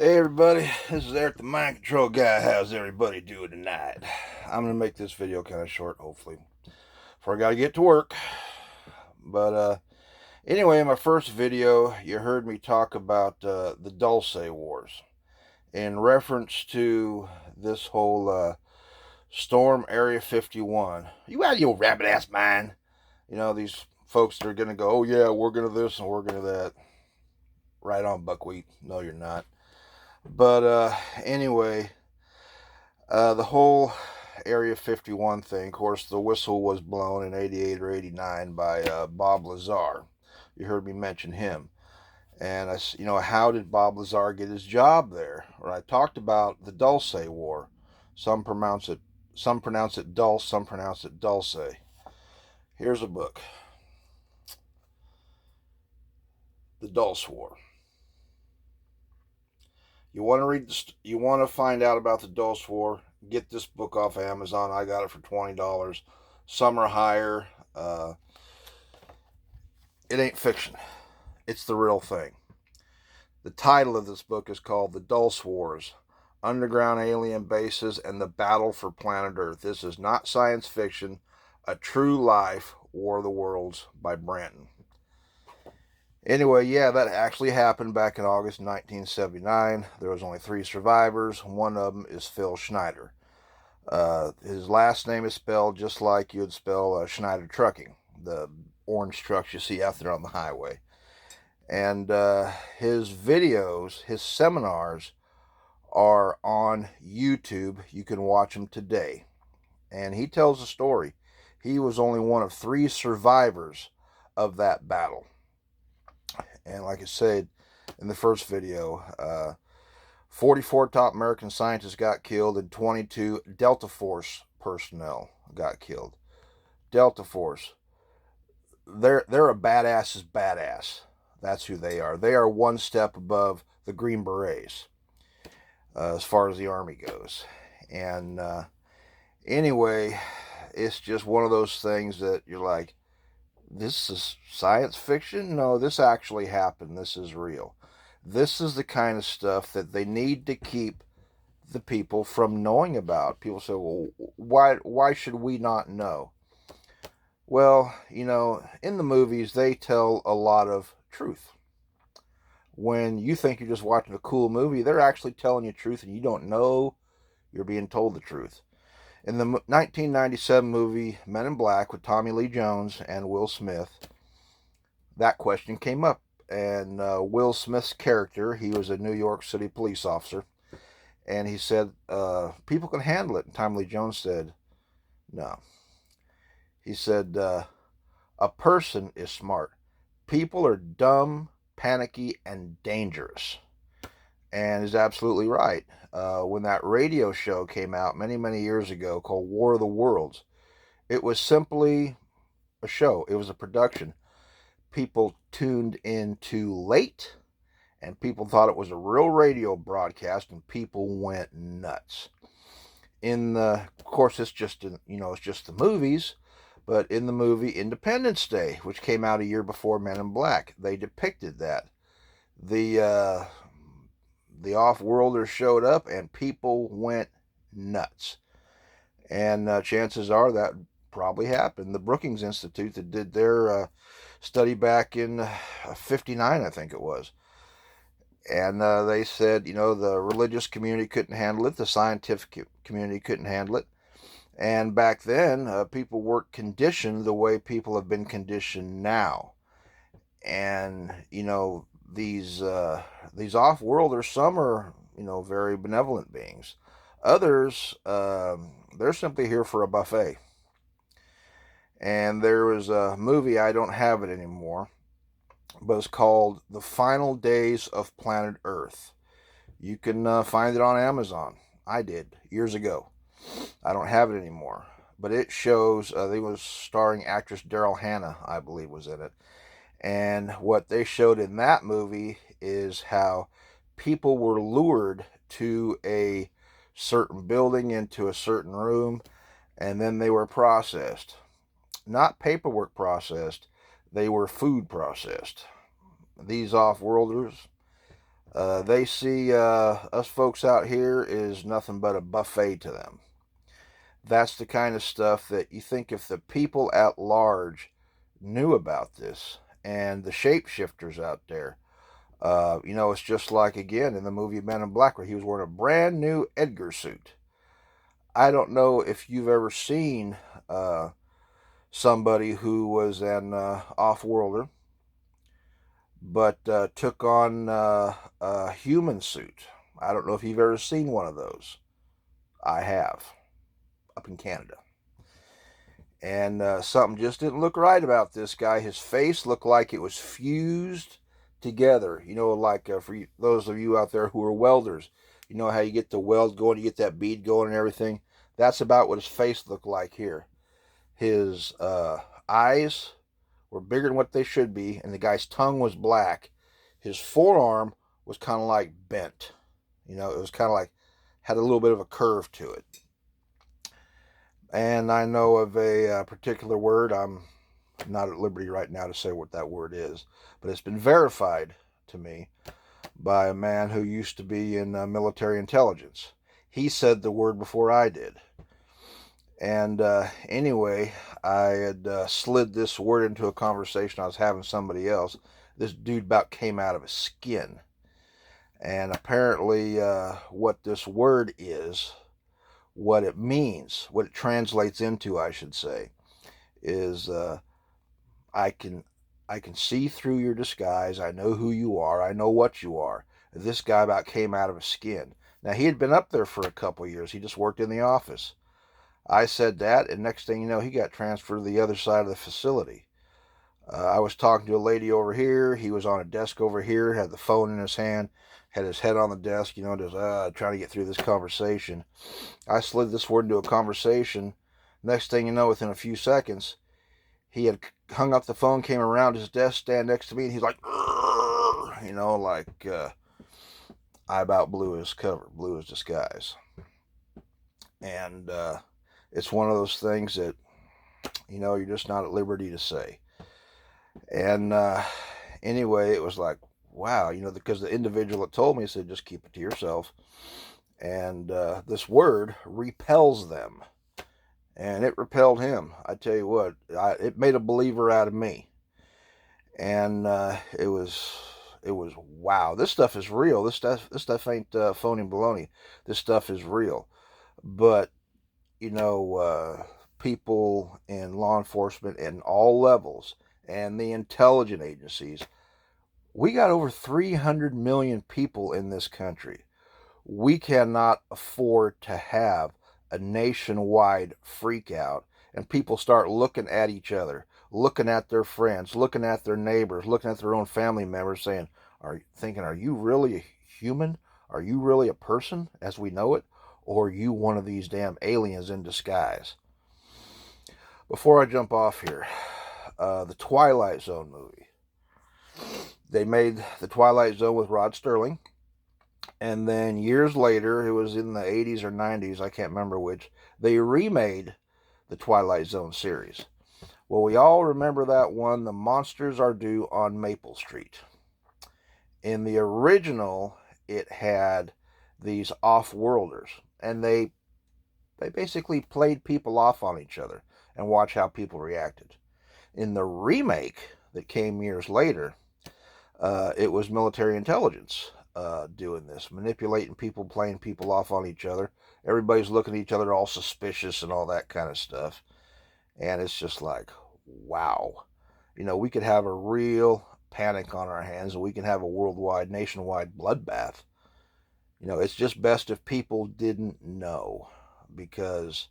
Hey everybody, this is Eric the Mind Control Guy. How's everybody doing tonight? I'm gonna make this video kind of short, hopefully, before I gotta get to work. But anyway, in my first video, you heard me talk about the Dulce Wars in reference to this whole Storm Area 51. You out of your rabbit ass mind? You know, these folks that are gonna go, oh yeah, we're gonna this and we're gonna that. Right on, buckwheat. No, you're not. But anyway, the whole Area 51 thing, of course, the whistle was blown in 88 or 89 by Bob Lazar. You heard me mention him. And how did Bob Lazar get his job there? Or I talked about the Dulce War. Some pronounce it Dulce, some pronounce it Dulce. Here's a book, The Dulce War. You want to you want to find out about the Dulce War? Get this book off Amazon. I got it for $20. Some are higher. It ain't fiction. It's the real thing. The title of this book is called The Dulce Wars: Underground Alien Bases and the Battle for Planet Earth. This is not science fiction. A True Life War of the Worlds by Branton. Anyway, yeah, that actually happened back in August 1979. There was only 3 survivors. One of them is Phil Schneider. His last name is spelled just like you would spell Schneider Trucking, the orange trucks you see out there on the highway. And his videos, his seminars, are on YouTube. You can watch them today. And he tells a story. He was only one of 3 survivors of that battle. And like I said in the first video, 44 top American scientists got killed and 22 Delta Force personnel got killed. Delta Force, they're a badass's badass. That's who they are. They are one step above the Green Berets as far as the Army goes. And anyway, it's just one of those things that you're like, this is science fiction? No, this actually happened. This is real. This is the kind of stuff that they need to keep the people from knowing about. People say, well, why should we not know? Well, in the movies, they tell a lot of truth. When you think you're just watching a cool movie, they're actually telling you truth, and you don't know you're being told the truth. In the 1997 movie Men in Black with Tommy Lee Jones and Will Smith, that question came up. And Will Smith's character, he was a New York City police officer, and he said, people can handle it. And Tommy Lee Jones said, no. He said, a person is smart. People are dumb, panicky, and dangerous. And he's absolutely right. When that radio show came out many, many years ago called War of the Worlds, it was simply a show. It was a production. People tuned in too late, and people thought it was a real radio broadcast, and people went nuts. Of course, it's just the movies, but in the movie Independence Day, which came out a year before Men in Black, they depicted that. The off-worlders showed up and people went nuts. And chances are that probably happened. The Brookings Institute that did their study back in 59, I think it was. And they said, the religious community couldn't handle it. The scientific community couldn't handle it. And back then, people weren't conditioned the way people have been conditioned now. And, these off-worlders, some are, very benevolent beings. Others, they're simply here for a buffet. And there was a movie, I don't have it anymore, but it's called The Final Days of Planet Earth. You can find it on Amazon. I did, years ago. I don't have it anymore. But it shows, it was starring actress Daryl Hannah, I believe, was in it. And what they showed in that movie is how people were lured to a certain building, into a certain room, and then they were processed. Not paperwork processed, they were food processed. These off-worlders, They see us folks out here is nothing but a buffet to them. That's the kind of stuff that you think if the people at large knew about this, and the shapeshifters out there, it's just like, again, in the movie Men in Black, where he was wearing a brand new Edgar suit. I don't know if you've ever seen somebody who was an off-worlder, but took on a human suit. I don't know if you've ever seen one of those. I have, up in Canada. And something just didn't look right about this guy. His face looked like it was fused together. Like for those of you out there who are welders, you know how you get the weld going, you get that bead going and everything? That's about what his face looked like here. His eyes were bigger than what they should be, and the guy's tongue was black. His forearm was kind of like bent. It was kind of like, had a little bit of a curve to it. And I know of a particular word. I'm not at liberty right now to say what that word is, but it's been verified to me by a man who used to be in military intelligence. He said the word before I did. And anyway, I had slid this word into a conversation I was having with somebody else. This dude about came out of his skin. And apparently what this word is, what it means, what it translates into, I should say, is I can see through your disguise. I know who you are. I know what you are. This guy about came out of his skin. Now, he had been up there for a couple of years. He just worked in the office. I said that, and next thing you know, he got transferred to the other side of the facility. I was talking to a lady over here. He was on a desk over here, had the phone in his hand, had his head on the desk, just trying to get through this conversation. I slid this word into a conversation. Next thing you know, within a few seconds, he had hung up the phone, came around his desk, stand next to me, and he's like, I about blew his cover, blew his disguise. And it's one of those things that, you're just not at liberty to say. And anyway, it was like, wow, because the individual that told me said, just keep it to yourself. And this word repels them. And it repelled him. I tell you what, it made a believer out of me. And it was wow. This stuff is real. This stuff ain't phony and baloney. This stuff is real. But people in law enforcement in all levels and the intelligence agencies, we got over 300 million people in this country. We cannot afford to have a nationwide freak out and people start looking at each other, looking at their friends, looking at their neighbors, looking at their own family members, saying, are you really a human? Are you really a person as we know it? Or are you one of these damn aliens in disguise? Before I jump off here, the Twilight Zone movie. They made the Twilight Zone with Rod Serling. And then years later, it was in the 80s or 90s, I can't remember which, they remade the Twilight Zone series. Well, we all remember that one, The Monsters Are Due on Maple Street. In the original, it had these off-worlders, and they basically played people off on each other and watch how people reacted. In the remake that came years later, it was military intelligence doing this, manipulating people, playing people off on each other. Everybody's looking at each other all suspicious and all that kind of stuff. And it's just like, wow. We could have a real panic on our hands, and we can have a worldwide, nationwide bloodbath. It's just best if people didn't know, because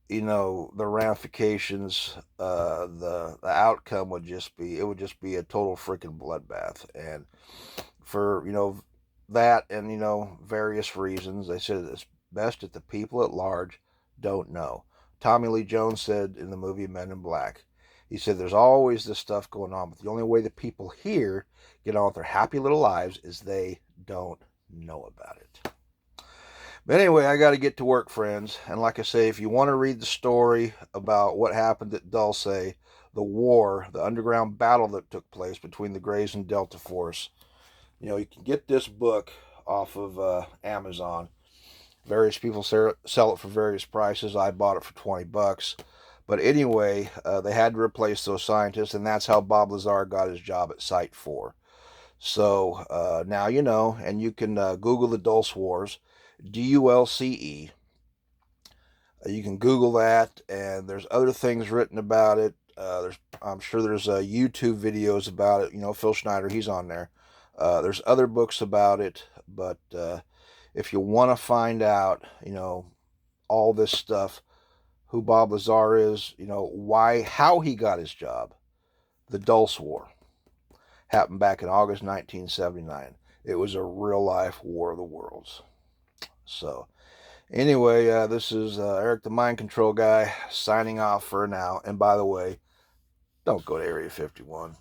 the ramifications, the outcome would just be a total freaking bloodbath. And for that and various reasons, they said it's best if the people at large don't know. Tommy Lee Jones said in the movie Men in Black, he said there's always this stuff going on, but the only way the people here get on with their happy little lives is they don't know about it. But anyway, I got to get to work, friends. And like I say, if you want to read the story about what happened at Dulce, the war, the underground battle that took place between the Greys and Delta Force, You can get this book off of Amazon. Various people sell it for various prices. I bought it for 20 bucks. But anyway, they had to replace those scientists, and that's how Bob Lazar got his job at Site 4. So now you know, and you can Google the Dulce Wars, Dulce. You can Google that, and there's other things written about it. I'm sure there's YouTube videos about it. Phil Schneider, he's on there. There's other books about it, but if you want to find out, all this stuff, who Bob Lazar is, how he got his job, the Dulce War happened back in August 1979. It was a real life War of the Worlds. So, anyway, this is Eric the Mind Control Guy signing off for now. And by the way, don't go to Area 51.